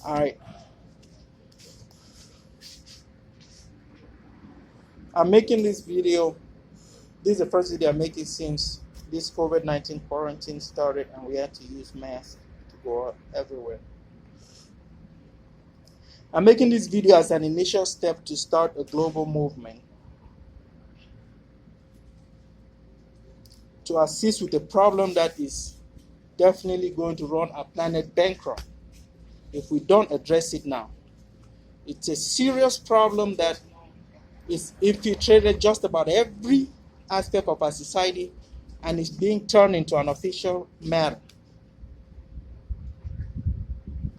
All right. I'm making this video. This is the first video I'm making since this COVID-19 quarantine started and we had to use masks to go everywhere. I'm making this video as an initial step to start a global movement to assist with a problem that is definitely going to run our planet bankrupt if we don't address it now. It's a serious problem that is infiltrated just about every aspect of our society and is being turned into an official matter.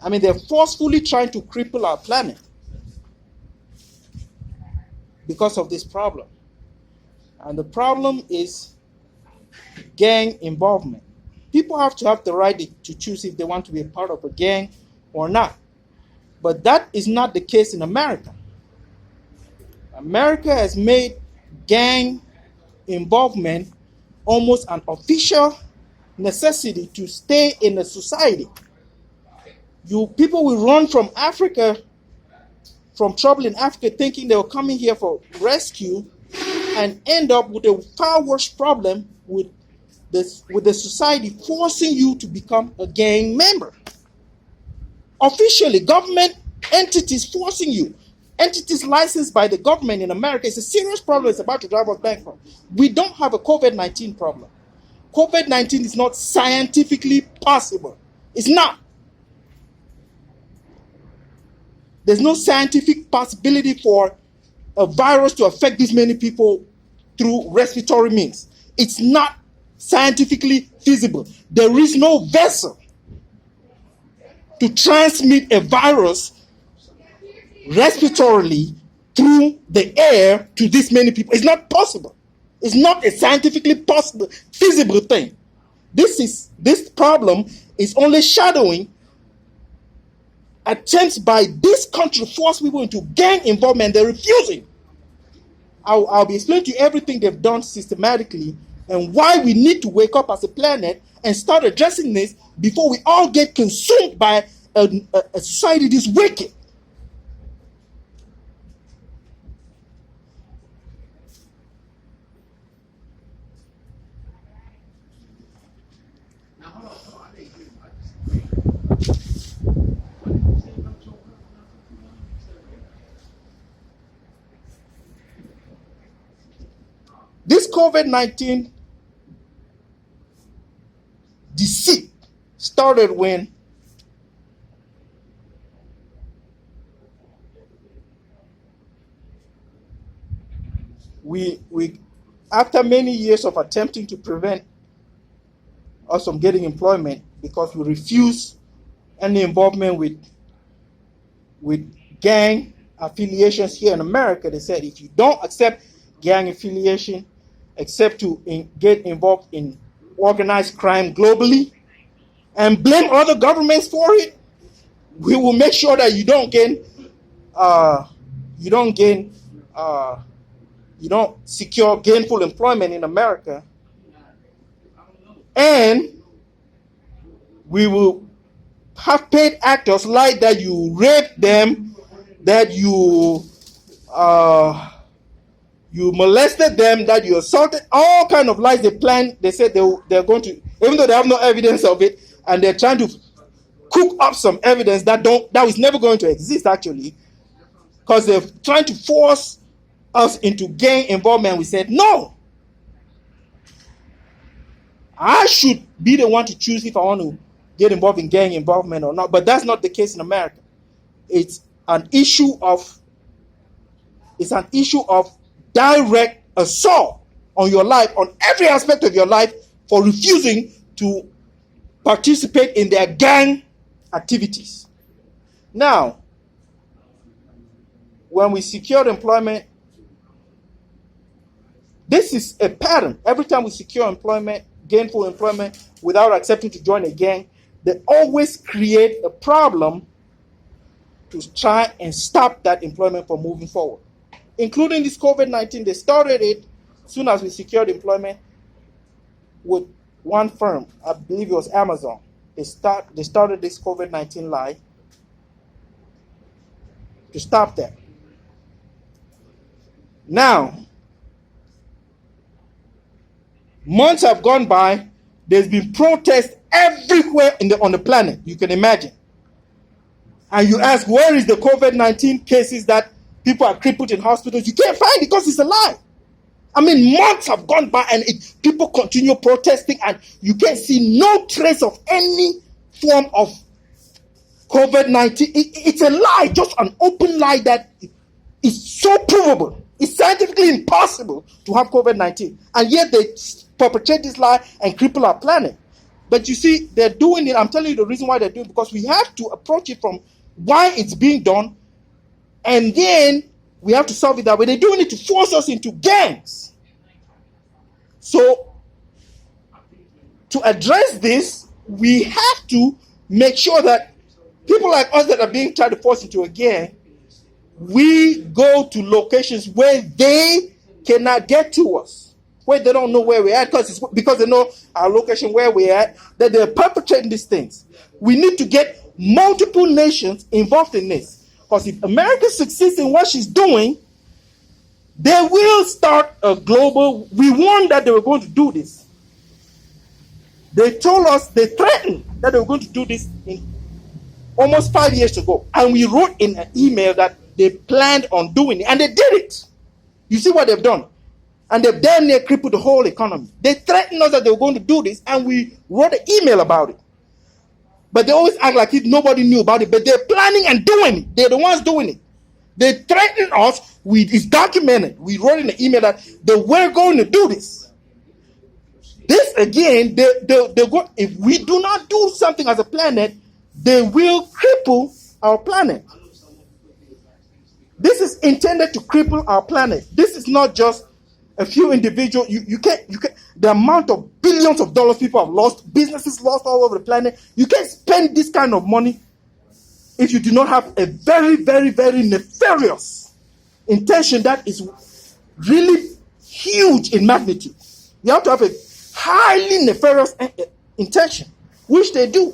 I mean, they're forcefully trying to cripple our planet because of this problem. And the problem is gang involvement. People have to have the right to choose if they want to be a part of a gang or not. But that is not the case in America. America has made gang involvement almost an official necessity to stay in a society. People will run from Africa, from trouble in Africa, thinking they were coming here for rescue, and end up with a far worse problem with the society forcing you to become a gang member. Officially, government entities forcing you. Entities licensed by the government in America. It's a serious problem. It's about to drive us bankrupt. We don't have a COVID-19 problem. COVID-19 is not scientifically possible. It's not. There's no scientific possibility for a virus to affect this many people through respiratory means. It's not scientifically feasible. There is no vessel to transmit a virus respiratorily through the air to this many people. It's not possible. It's not a scientifically possible, feasible thing. This problem is only shadowing attempts by this country to force people into gang involvement. They're refusing. I'll be explaining to you everything they've done systematically and why we need to wake up as a planet and start addressing this before we all get consumed by a society this wicked. This COVID-19 deceit started when we after many years of attempting to prevent us from getting employment because we refuse any involvement with gang affiliations here in America, they said if you don't accept gang affiliation, except to get involved in organized crime globally and blame other governments for it, we will make sure that you don't secure gainful employment in America, and we will have paid actors like that you rape them, that you molested them, that you assaulted, all kind of lies they planned. They said they're going to, even though they have no evidence of it, and they're trying to cook up some evidence that is never going to exist actually, because they're trying to force us into gang involvement. We said no. I should be the one to choose if I want to get involved in gang involvement or not, but that's not the case in America. It's an issue of direct assault on your life, on every aspect of your life, for refusing to participate in their gang activities. Now, when we secured employment, this is a pattern. Every time we secure employment, gainful employment, without accepting to join a gang, they always create a problem to try and stop that employment from moving forward. Including this COVID-19, they started it as soon as we secured employment with one firm. I believe it was Amazon. They started this COVID-19 lie to stop that. Now, months have gone by. There's been protests everywhere on the planet, you can imagine. And you ask, where is the COVID-19 cases that people are crippled in hospitals? You can't find it because it's a lie. I mean, months have gone by and people continue protesting, and you can't see no trace of any form of COVID-19. It's a lie, just an open lie that is so provable. It's scientifically impossible to have COVID-19. And yet they perpetrate this lie and cripple our planet. But you see, they're doing it. I'm telling you the reason why they're doing it, because we have to approach it from why it's being done, and then we have to solve it that way. They're doing it to force us into gangs. So, to address this, we have to make sure that people like us that are being tried to force into a gang, we go to locations where they cannot get to us, where they don't know where we're at, because they know our location where we're at, that they're perpetrating these things. We need to get multiple nations involved in this, because if America succeeds in what she's doing, they will start a global. We warned that they were going to do this. They told us, they threatened that they were going to do this in almost 5 years ago, and we wrote in an email that they planned on doing it, and they did it. You see what they've done, and they've damn near crippled the whole economy. They threatened us that they were going to do this, and we wrote an email about it. But they always act like if nobody knew about it, but they're planning and doing it. They're the ones doing it. They threatened us. It's documented. We wrote in the email that they were going to do this. This again, if we do not do something as a planet, they will cripple our planet. This is intended to cripple our planet. This is not just a few individuals. You can't. The amount of billions of dollars people have lost, businesses lost all over the planet. You can't spend this kind of money if you do not have a very, very, very nefarious intention that is really huge in magnitude. You have to have a highly nefarious intention, which they do.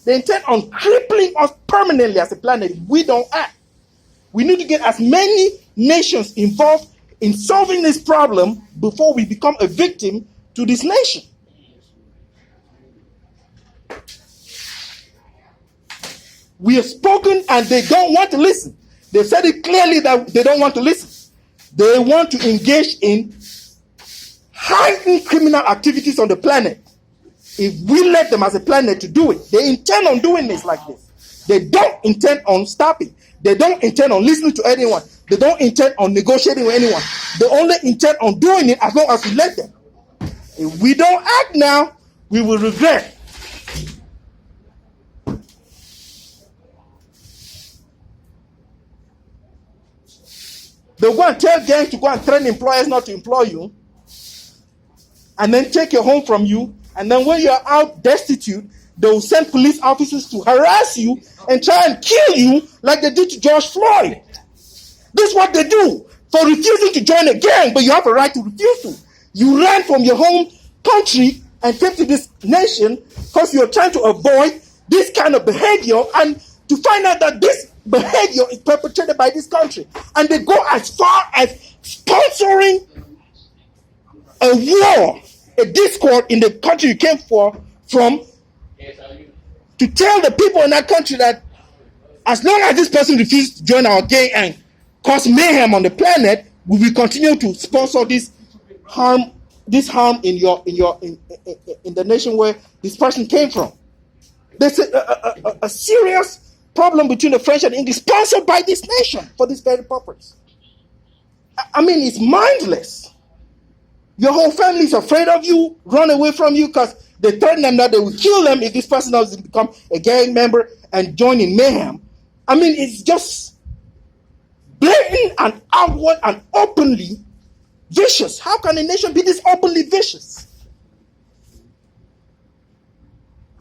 They intend on crippling us permanently as a planet if we don't act. We need to get as many nations involved in solving this problem before we become a victim to this nation. We have spoken and they don't want to listen. They've said it clearly that they don't want to listen. They want to engage in heightened criminal activities on the planet. If we let them as a planet to do it, they intend on doing this like this. They don't intend on stopping. They don't intend on listening to anyone. They don't intend on negotiating with anyone. They only intend on doing it as long as we let them. If we don't act now, we will regret. They'll go and tell gangs to go and threaten employers not to employ you, and then take your home from you, and then when you're out destitute, they'll send police officers to harass you and try and kill you like they did to George Floyd. This is what they do for refusing to join a gang, but you have a right to refuse to. You ran from your home country and came to this nation because you're trying to avoid this kind of behavior, and to find out that this behavior is perpetrated by this country. And they go as far as sponsoring a war, a discord in the country you came from, to tell the people in that country that as long as this person refuses to join our gang and cause mayhem on the planet, we will continue to sponsor this harm in the nation where this person came from. There's a serious problem between the French and English, sponsored by this nation for this very purpose. I mean, it's mindless. Your whole family is afraid of you, run away from you because they threaten them that they will kill them if this person doesn't become a gang member and join in mayhem. I mean, it's just blatant and outward and openly vicious. How can a nation be this openly vicious?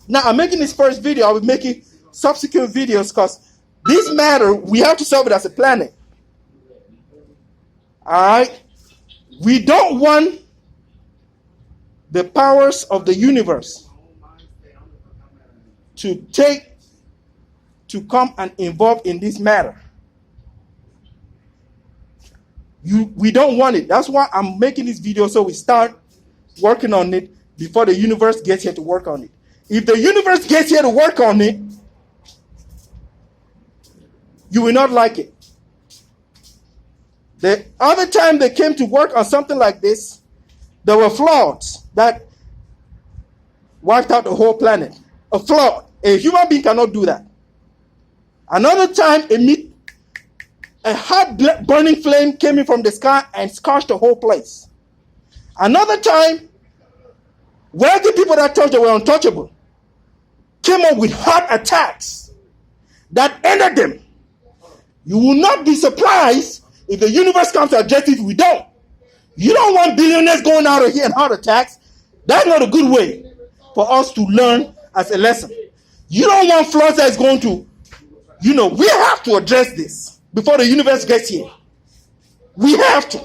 Now, I'm making this first video. I will make it subsequent videos because this matter, we have to solve it as a planet. All right? We don't want the powers of the universe to come and involve in this matter. We don't want it. That's why I'm making this video, so we start working on it before the universe gets here to work on it. If the universe gets here to work on it, you will not like it. The other time they came to work on something like this, there were floods that wiped out the whole planet. A flood. A human being cannot do that. Another time, a hot burning flame came in from the sky and scorched the whole place. Another time, wealthy people that thought they were untouchable came up with heart attacks that ended them. You will not be surprised if the universe comes to address it. We don't. You don't want billionaires going out of here in heart attacks. That's not a good way for us to learn as a lesson. You don't want floods that's going to, we have to address this before the universe gets here. We have to.